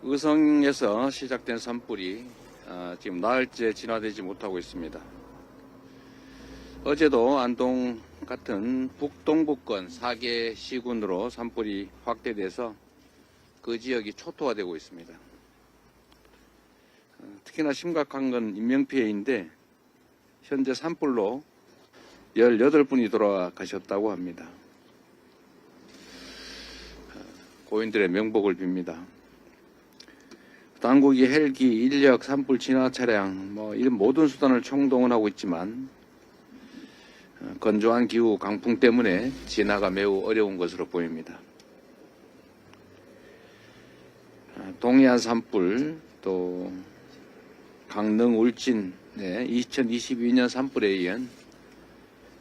의성에서 시작된 산불이 지금 나흘째 진화되지 못하고 있습니다. 어제도 안동 같은 북동부권 4개 시군으로 산불이 확대돼서 그 지역이 초토화되고 있습니다. 특히나 심각한 건 인명피해인데 현재 산불로 18분이 돌아가셨다고 합니다. 고인들의 명복을 빕니다. 당국이 헬기, 인력, 산불 진화 차량 이런 모든 수단을 총동원하고 있지만 건조한 기후, 강풍 때문에 진화가 매우 어려운 것으로 보입니다. 동해안 산불, 또 강릉 울진 2022년 산불에 이은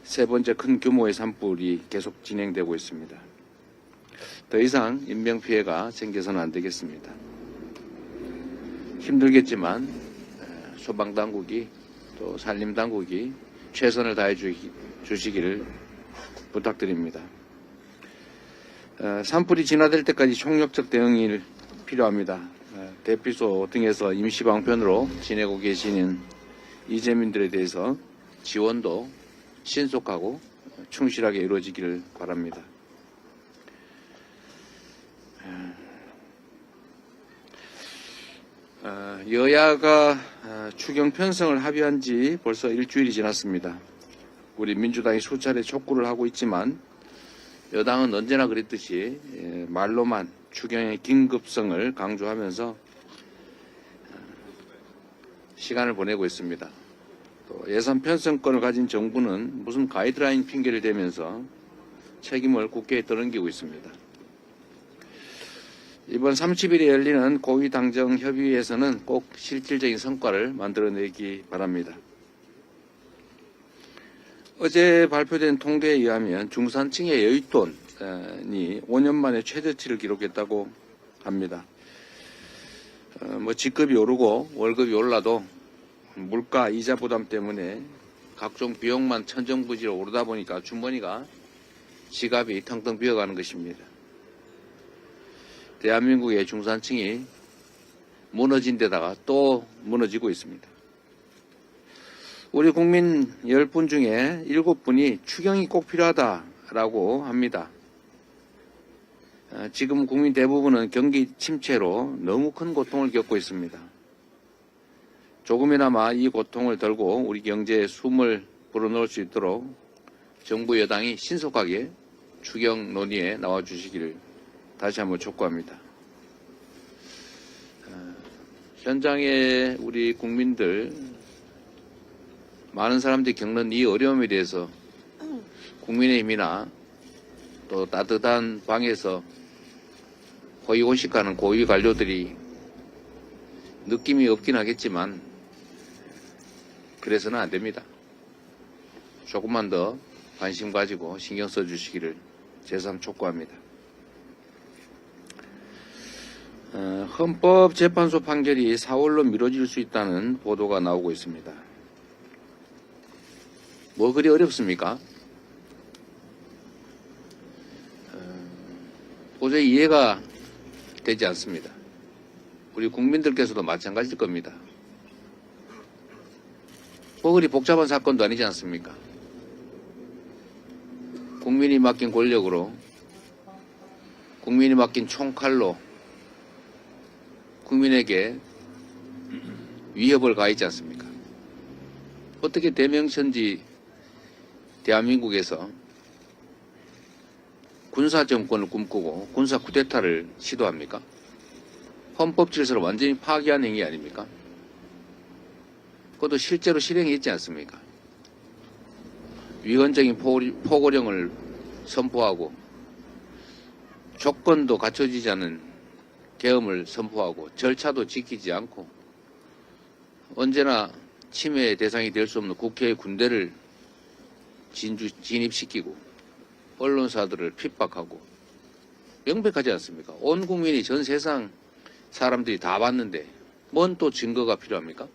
세 번째 큰 규모의 산불이 계속 진행되고 있습니다. 더 이상 인명피해가 생겨서는 안 되겠습니다. 힘들겠지만 소방당국이 또 산림당국이 최선을 다해 주시기를 부탁드립니다. 산불이 진화될 때까지 총력적 대응이 필요합니다. 대피소 등에서 임시방편으로 지내고 계시는 이재민들에 대해서 지원도 신속하고 충실하게 이루어지기를 바랍니다. 여야가 추경 편성을 합의한 지 벌써 일주일이 지났습니다. 우리 민주당이 수차례 촉구를 하고 있지만 여당은 언제나 그랬듯이 말로만 추경의 긴급성을 강조하면서 시간을 보내고 있습니다. 또 예산 편성권을 가진 정부는 무슨 가이드라인 핑계를 대면서 책임을 국회에 떠넘기고 있습니다. 이번 30일에 열리는 고위당정협의회에서는 꼭 실질적인 성과를 만들어내기 바랍니다. 어제 발표된 통계에 의하면 중산층의 여윳돈이 5년 만에 최저치를 기록했다고 합니다. 직급이 오르고 월급이 올라도 물가 이자 부담 때문에 각종 비용만 천정부지로 오르다 보니까 주머니가 지갑이 텅텅 비어가는 것입니다. 대한민국의 중산층이 무너진 데다가 또 무너지고 있습니다. 우리 국민 10분 중에 7분이 추경이 꼭 필요하다라고 합니다. 지금 국민 대부분은 경기 침체로 너무 큰 고통을 겪고 있습니다. 조금이나마 이 고통을 덜고 우리 경제에 숨을 불어넣을 수 있도록 정부 여당이 신속하게 추경 논의에 나와 주시기를 다시 한번 촉구합니다. 현장에 우리 국민들 많은 사람들이 겪는 이 어려움에 대해서 국민의힘이나 또 따뜻한 방에서 호의호식하는 고위 관료들이 느낌이 없긴 하겠지만 그래서는 안 됩니다. 조금만 더 관심 가지고 신경 써주시기를 재삼 촉구합니다. 헌법재판소 판결이 4월로 미뤄질 수 있다는 보도가 나오고 있습니다. 뭐 그리 어렵습니까? 도저히 이해가 되지 않습니다. 우리 국민들께서도 마찬가지일 겁니다. 뭐 그리 복잡한 사건도 아니지 않습니까? 국민이 맡긴 권력으로, 국민이 맡긴 총칼로 국민에게 위협을 가하지 않습니까? 어떻게 대명천지 대한민국에서 군사정권을 꿈꾸고 군사 쿠데타를 시도합니까? 헌법 질서를 완전히 파괴한 행위 아닙니까? 그것도 실제로 실행이 있지 않습니까? 위헌적인 포고령을 선포하고 조건도 갖춰지지 않은 계엄을 선포하고 절차도 지키지 않고 언제나 침해의 대상이 될 수 없는 국회의 군대를 진입시키고 언론사들을 핍박하고 명백하지 않습니까? 온 국민이 전 세상 사람들이 다 봤는데 뭔 또 증거가 필요합니까?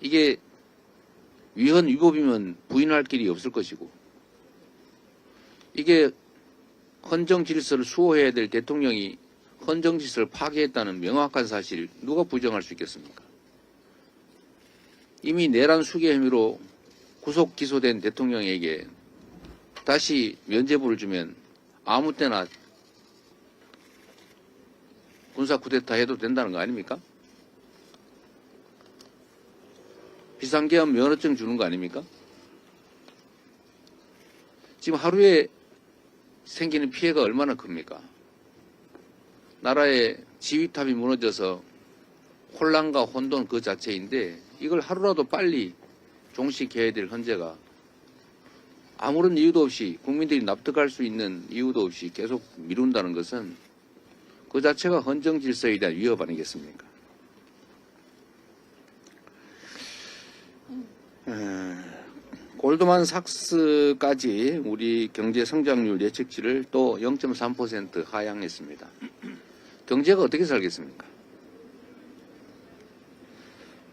이게 위헌 위법이면 부인할 길이 없을 것이고 이게 헌정 질서를 수호해야 될 대통령이 헌정질서를 파괴했다는 명확한 사실 누가 부정할 수 있겠습니까? 이미 내란 수괴 혐의로 구속 기소된 대통령에게 다시 면죄부를 주면 아무 때나 군사 쿠데타 해도 된다는 거 아닙니까? 비상계엄 면허증 주는 거 아닙니까? 지금 하루에 생기는 피해가 얼마나 큽니까? 나라의 지휘탑이 무너져서 혼란과 혼돈 그 자체인데 이걸 하루라도 빨리 종식해야 될 헌재가 아무런 이유도 없이 국민들이 납득할 수 있는 이유도 없이 계속 미룬다는 것은 그 자체가 헌정 질서에 대한 위협 아니겠습니까? 골드만삭스까지 우리 경제 성장률 예측치를 또 0.3% 하향했습니다. 경제가 어떻게 살겠습니까?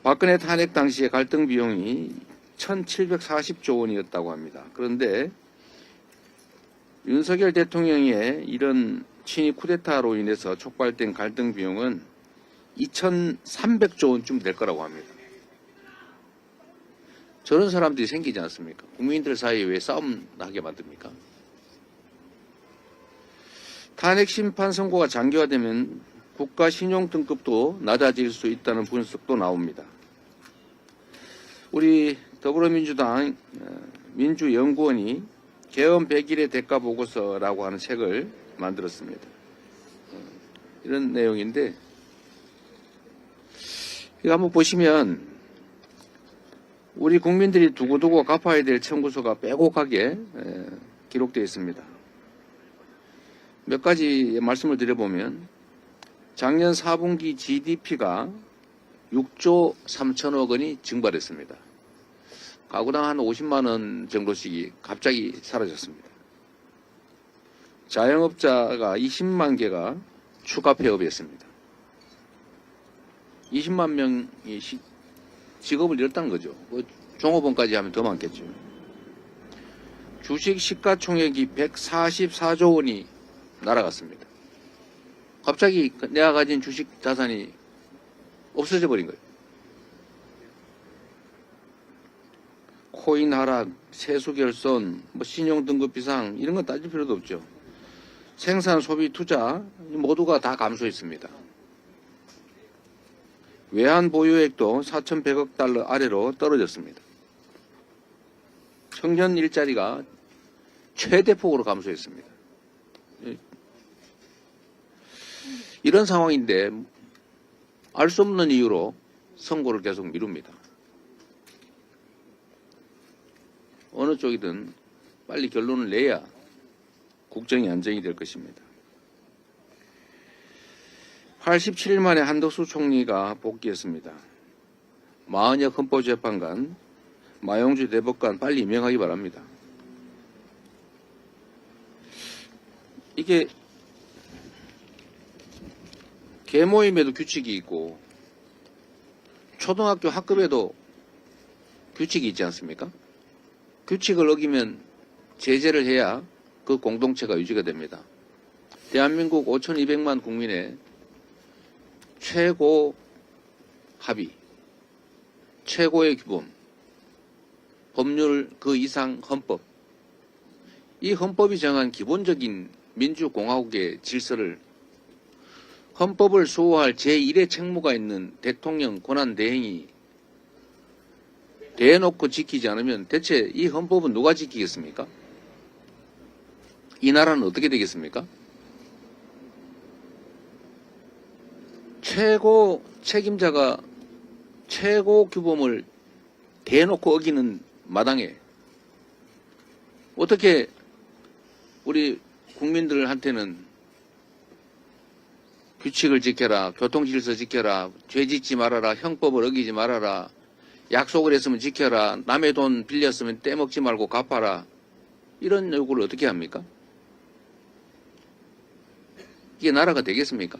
박근혜 탄핵 당시에 갈등 비용이 1,740조 원이었다고 합니다. 그런데 윤석열 대통령의 이런 친위 쿠데타로 인해서 촉발된 갈등 비용은 2,300조 원쯤 될 거라고 합니다. 저런 사람들이 생기지 않습니까? 국민들 사이에 왜 싸움 나게 만듭니까? 탄핵 심판 선고가 장기화되면 국가 신용 등급도 낮아질 수 있다는 분석도 나옵니다. 우리 더불어민주당 민주연구원이 계엄 100일의 대가 보고서라고 하는 책을 만들었습니다. 이런 내용인데 이거 한번 보시면 우리 국민들이 두고두고 갚아야 될 청구서가 빼곡하게 기록되어 있습니다. 몇 가지 말씀을 드려보면 작년 4분기 GDP가 6조 3천억 원이 증발했습니다. 가구당 한 50만 원 정도씩이 갑자기 사라졌습니다. 자영업자가 20만 개가 추가 폐업했습니다. 20만 명이 직업을 잃었다는 거죠. 종업원까지 하면 더 많겠죠. 주식 시가총액이 144조 원이 날아갔습니다. 갑자기 내가 가진 주식 자산이 없어져 버린 거예요. 코인 하락, 세수 결손, 신용 등급 비상 이런 건 따질 필요도 없죠. 생산, 소비, 투자 모두가 다 감소했습니다. 외환 보유액도 4,100억 달러 아래로 떨어졌습니다. 청년 일자리가 최대폭으로 감소했습니다. 이런 상황인데 알 수 없는 이유로 선고를 계속 미룹니다. 어느 쪽이든 빨리 결론을 내야 국정이 안정이 될 것입니다. 87일 만에 한덕수 총리가 복귀했습니다. 마은혁 헌법재판관, 마용주 대법관 빨리 임명하기 바랍니다. 이게 계모임에도 규칙이 있고 초등학교 학급에도 규칙이 있지 않습니까? 규칙을 어기면 제재를 해야 그 공동체가 유지가 됩니다. 대한민국 5,200만 국민의 최고 합의, 최고의 규범, 법률 그 이상 헌법, 이 헌법이 정한 기본적인 민주공화국의 질서를 헌법을 수호할 제1의 책무가 있는 대통령 권한대행이 대놓고 지키지 않으면 대체 이 헌법은 누가 지키겠습니까? 이 나라는 어떻게 되겠습니까? 최고 책임자가 최고 규범을 대놓고 어기는 마당에 어떻게 우리 국민들한테는 규칙을 지켜라, 교통질서 지켜라, 죄 짓지 말아라, 형법을 어기지 말아라, 약속을 했으면 지켜라, 남의 돈 빌렸으면 떼먹지 말고 갚아라, 이런 요구를 어떻게 합니까? 이게 나라가 되겠습니까?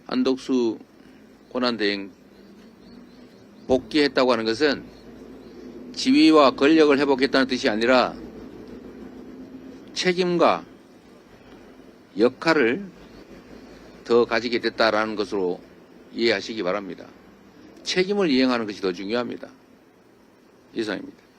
한덕수 권한대행 복귀했다고 하는 것은 지위와 권력을 회복했다는 뜻이 아니라 책임과 역할을 더 가지게 됐다라는 것으로 이해하시기 바랍니다. 책임을 이행하는 것이 더 중요합니다. 이상입니다.